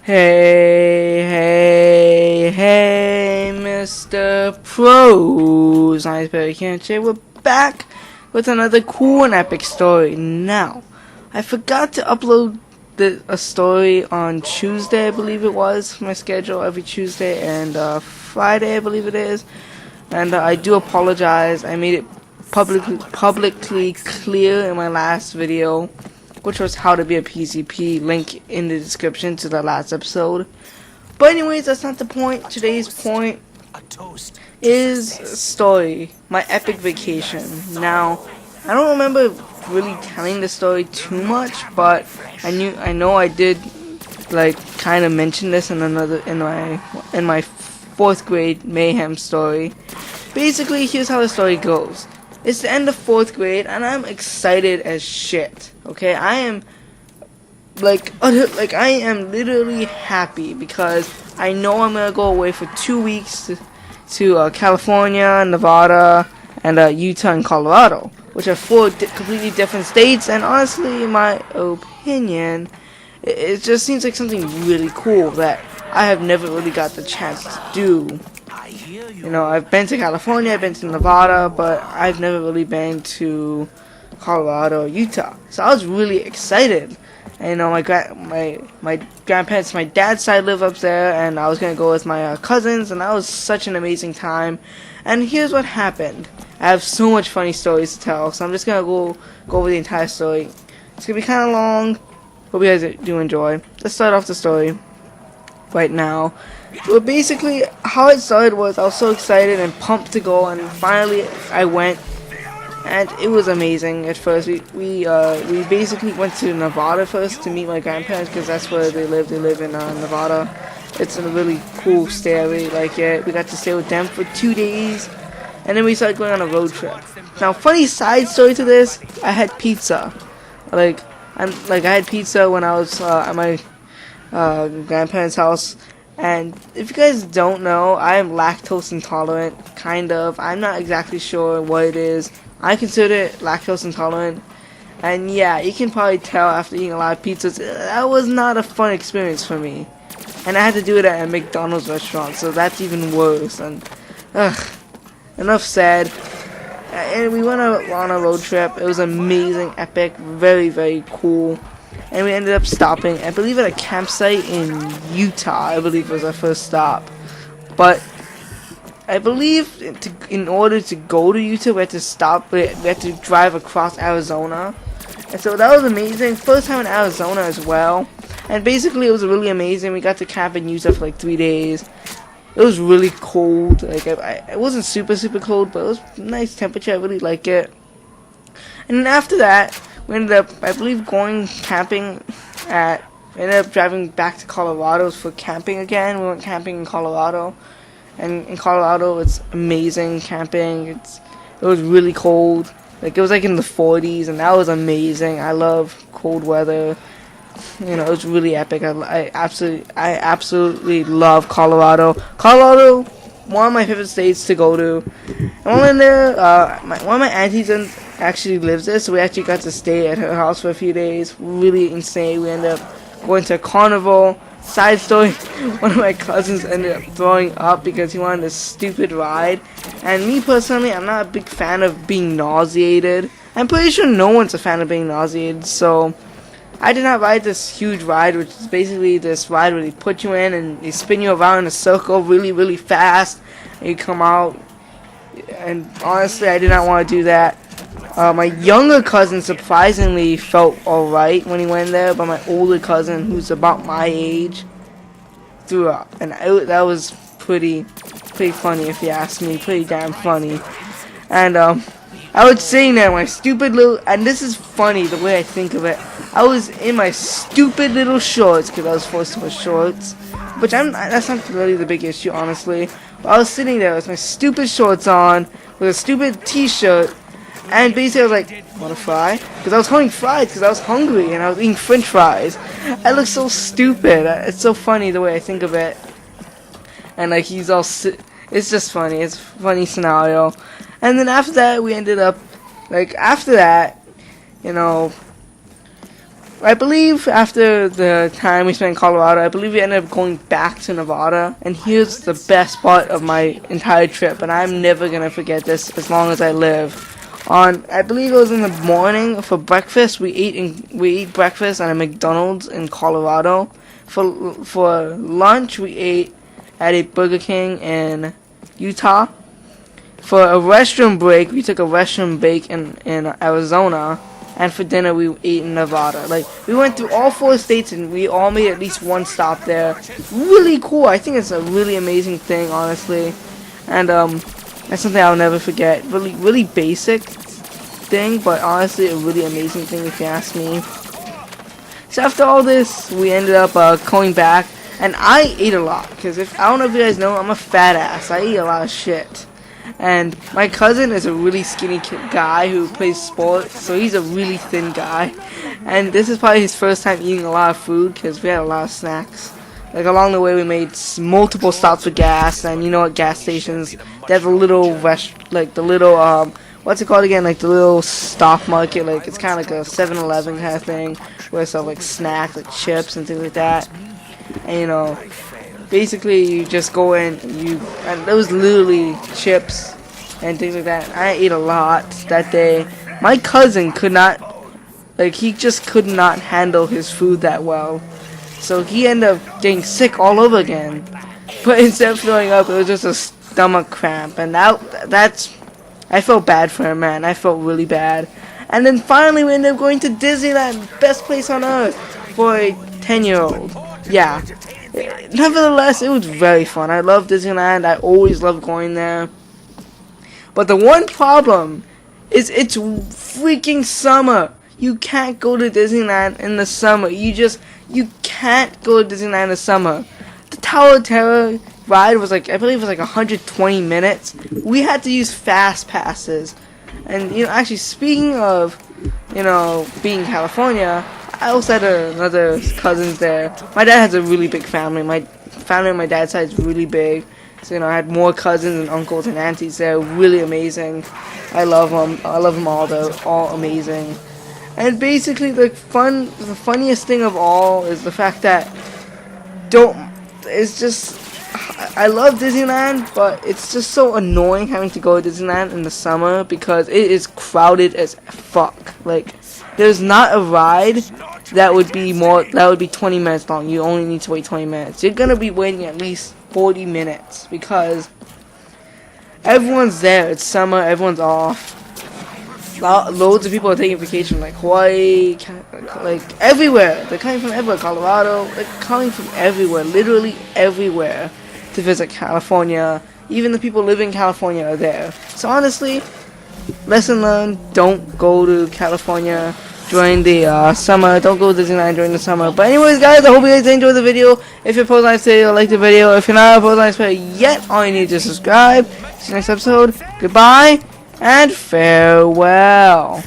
Hey, Mr. Pros. Nice Barry Can't. We're back with another cool and epic story. Now, I forgot to upload a story on Tuesday, I believe it was, my schedule every Tuesday, and Friday, I believe it is. And I do apologize. I made it publicly clear in my last video, which was how to be a PCP, link in the description to the last episode. But anyways, that's not the point. Today's point is story, my epic vacation. Now, I don't remember really telling the story too much, but I know I did like kind of mention this in my 4th grade mayhem story. Basically, here's how the story goes. It's the end of 4th grade, and I'm excited as shit. Okay, I am I am literally happy because I know I'm gonna go away for 2 weeks to California, Nevada, and Utah and Colorado, which are 4 completely different states. And honestly, in my opinion, it just seems like something really cool that I have never really got the chance to do. You know, I've been to California, I've been to Nevada, but I've never really been to Colorado or Utah. So I was really excited. And, you know, my grandparents, my dad's side live up there, and I was gonna go with my cousins, and that was such an amazing time. And here's what happened. I have so much funny stories to tell, so I'm just gonna go over the entire story. It's gonna be kind of long. Hope you guys do enjoy. Let's start off the story right now. Well, basically, how it started was I was so excited and pumped to go, and finally I went, and it was amazing. At first, we basically went to Nevada first to meet my grandparents because that's where they live. They live in Nevada. It's a really cool stay. I really like it. We got to stay with them for 2 days, and then we started going on a road trip. Now, funny side story to this: I had pizza. I had pizza when I was at my grandparents' house. And if you guys don't know, I am lactose intolerant, kind of. I'm not exactly sure what it is. I consider it lactose intolerant. And yeah, you can probably tell after eating a lot of pizzas, that was not a fun experience for me. And I had to do it at a McDonald's restaurant, so that's even worse. And, enough said. And we went on a road trip. It was amazing, epic, very, very cool. And we ended up stopping, I believe, at a campsite in Utah. I believe was our first stop. But I believe in order to go to Utah, we had to stop. We had to drive across Arizona. And so that was amazing. First time in Arizona as well. And basically, it was really amazing. We got to camp in Utah for like 3 days. It was really cold. Like it wasn't super cold, but it was nice temperature. I really like it. And then after that, we ended up, I believe, going camping we ended up driving back to Colorado for camping again. We went camping in Colorado. And in Colorado, it's amazing camping. It was really cold. Like, it was like in the 40s, and that was amazing. I love cold weather. You know, it was really epic. I absolutely love Colorado. Colorado, one of my favorite states to go to. And while in there, one of my aunties actually lives there, so we actually got to stay at her house for a few days. Really insane. We ended up going to a carnival. Side story, one of my cousins ended up throwing up because he wanted a stupid ride. And me personally, I'm not a big fan of being nauseated. I'm pretty sure no one's a fan of being nauseated, so I did not ride this huge ride, which is basically this ride where they put you in and they spin you around in a circle really fast, and you come out. And honestly, I did not want to do that. My younger cousin surprisingly felt alright when he went there, but my older cousin, who's about my age, threw up. And that was pretty funny, if you ask me. Pretty damn funny. And I was sitting there in my stupid little, and this is funny the way I think of it. I was in my stupid little shorts because I was forced to wear shorts, which that's not really the big issue, honestly. But I was sitting there with my stupid shorts on, with a stupid t-shirt. And basically I was like, want a fry? Because I was holding fries because I was hungry and I was eating french fries. I look so stupid. It's so funny the way I think of it. And like it's just funny. It's a funny scenario. And then after that we ended up, like after that, you know, I believe after the time we spent in Colorado, I believe we ended up going back to Nevada. And here's the best part of my entire trip, and I'm never gonna forget this as long as I live. I believe it was in the morning for breakfast. We ate breakfast at a McDonald's in Colorado. For lunch, we ate at a Burger King in Utah. For a restroom break, we took a restroom break in Arizona. And for dinner, we ate in Nevada. Like, we went through all 4 states, and we all made at least one stop there. Really cool. I think it's a really amazing thing, honestly. And that's something I'll never forget. Really basic thing, but honestly, a really amazing thing if you ask me. So after all this, we ended up going back, and I ate a lot. Because I don't know if you guys know, I'm a fat ass. I eat a lot of shit. And my cousin is a really skinny guy who plays sports, so he's a really thin guy. And this is probably his first time eating a lot of food because we had a lot of snacks. Like along the way, we made multiple stops for gas, and you know at gas stations they have a little what's it called again? Like the little stock market. Like it's kind of like a 7-Eleven kind of thing where it's like snacks, like chips and things like that. And you know. Basically, you just go in, and there was literally chips and things like that. I ate a lot that day. My cousin could not, he just could not handle his food that well. So he ended up getting sick all over again. But instead of throwing up, it was just a stomach cramp. And I felt bad for him, man. I felt really bad. And then finally, we ended up going to Disneyland, best place on earth for a 10-year-old. Yeah. Nevertheless, it was very fun. I love Disneyland. I always love going there. But the one problem is it's freaking summer. You can't go to Disneyland in the summer. You can't go to Disneyland in the summer. The Tower of Terror ride was I believe it was 120 minutes. We had to use fast passes. And actually speaking of, being in California, I also had another cousins there. My dad has a really big family. My family on my dad's side is really big. So, I had more cousins and uncles and aunties there. Really amazing. I love them. I love them all. They're all amazing. And basically, the funniest thing of all is the fact that I love Disneyland, but it's just so annoying having to go to Disneyland in the summer because it is crowded as fuck. Like, there's not a ride that would be 20 minutes long. You only need to wait 20 minutes. You're gonna be waiting at least 40 minutes because everyone's there. It's summer. Everyone's off. Loads of people are taking vacation, like Hawaii, like everywhere. They're coming from everywhere. Colorado. They're coming from everywhere. Literally everywhere to visit California. Even the people living in California are there. So honestly, lesson learned: don't go to California during the summer. Don't go to Disneyland during the summer. But anyways, guys, I hope you guys enjoyed the video. If you're a Nice player, like the video. If you're not a Nice player yet, all you need to subscribe. See you next episode. Goodbye and farewell.